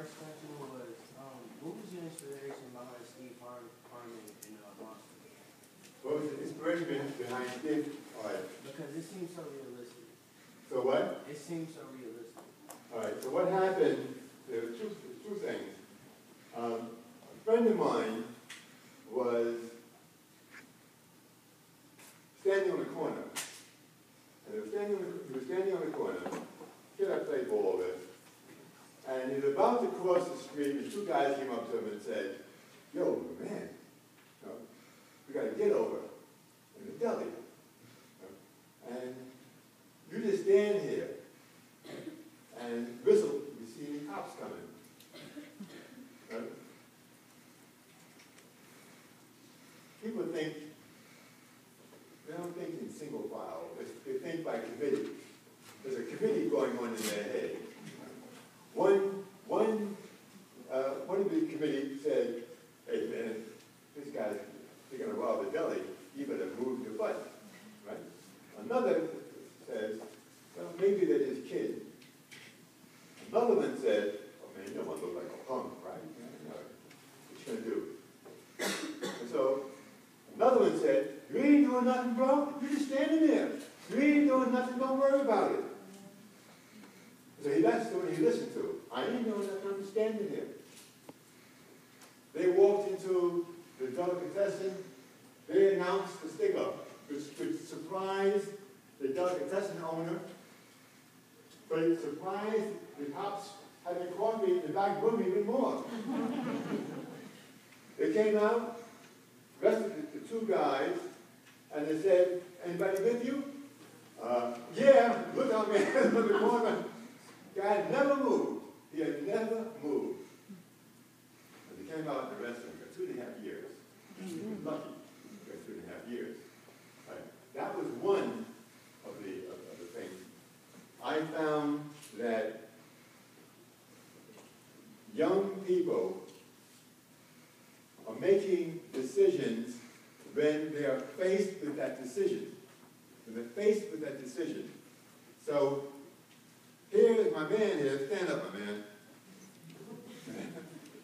first question was, what was your inspiration behind Steve Harmon in Monster? What was the inspiration behind Steve? All right. Because it seems so realistic. So what? It seems so realistic. All right. So what happened? There were two things. A friend of mine was standing on the corner, and he was standing on the corner. Kid I played ball with, and he was about to cross the street, and two guys came up to him and said, "Yo, man, we got to get over in the deli, and you just stand here and whistle. You see the cops coming." Right? People think, they don't think in single file. They think by committee. There's a committee going on in their head. One of the committee said, "Hey man, this guy's going to rob the deli. You better move your butt." Right? Another says, "Well, maybe they're just kidding." Another one said, "Oh man, you don't want to look like a punk, right? What you going to do?" And so another one said, "You ain't doing nothing, bro. You're just standing there. You ain't doing nothing. Don't worry about it." So that's what he listened to. "I ain't doing nothing. I'm standing here." They walked into the delicatessen. They announced the sticker, which surprised the delicatessen owner, but it surprised the cops having coffee in the back room even more. They came out, arrested the two guys, and they said, "Anybody with you?" "Yeah, look out, man, look at the corner." Guy had never moved. He had never moved. And they came out and arrested him for 2.5 years. He was lucky for 2.5 years. Right. That was one of the things. I found that young people are making decisions when they are faced with that decision. When they're faced with that decision. So, here is my man here. Stand up, my man.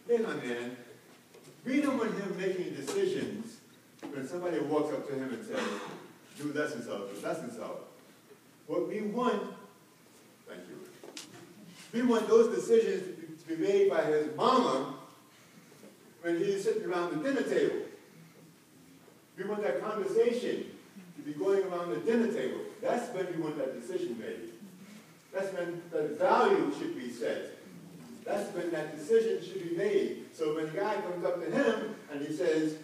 Here's my man. We don't want him making decisions when somebody walks up to him and says, "Do thus and so, do thus and so." What we want, thank you, we want those decisions to be made by his mama when he's sitting around the dinner table. We want that conversation to be going around the dinner table. That's when we want that decision made. That's when the value should be set. That's when that decision should be made. So when the guy comes up to him and he says,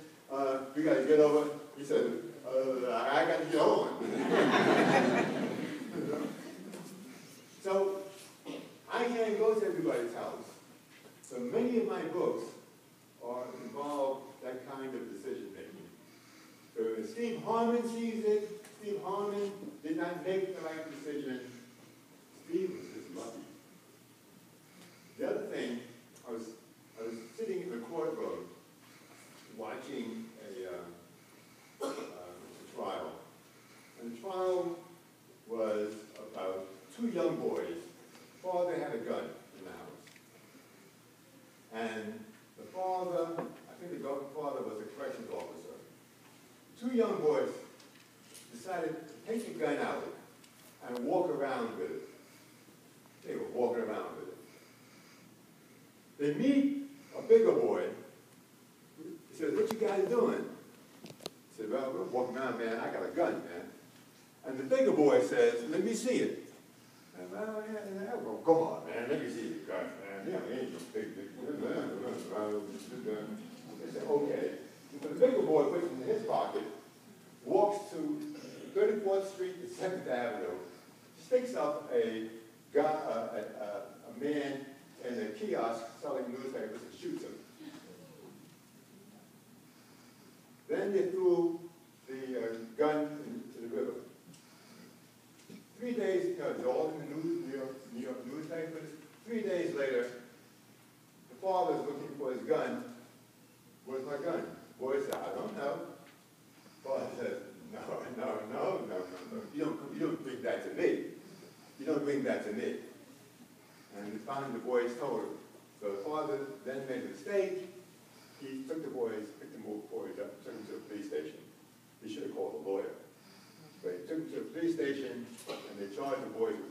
"We got to get over," he says, "I got to get on." So I can't go to everybody's house. So many of my books involve that kind of decision making. So when Steve Harmon sees it, Steve Harmon did not make the right decision. Steve was just lucky. The other thing, I was sitting in the courtroom watching a trial. And the trial was about two young boys. Father had a gun in the house. And the father, I think the father was a corrections officer. Two young boys decided to take the gun out and walk around with it. They were walking around with it. They meet a bigger boy. He says, "What you guys doing?" He said, "Well, we're walking around, man. I got a gun, man." And the bigger boy says, "Let me see it." And, "Well, yeah, well, come on, man. Let me see the gun, man. Yeah, ain't no big They said, "Okay." So the bigger boy puts it in his pocket, walks to 34th Street and 7th Avenue, sticks up a man in a kiosk selling newspapers and shoots him. Then they threw the gun into the river. 3 days, it's all in the New York newspapers. 3 days later, the father's looking for his gun. "Where's my gun?" Boy said, "I don't know." Father says, No. You don't bring that to me. You don't bring that to me. And finally the boys told him. So the father father then made a mistake. He took the boys up, took them to the police station. He should have called a lawyer. But he took them to the police station, and they charged the boys with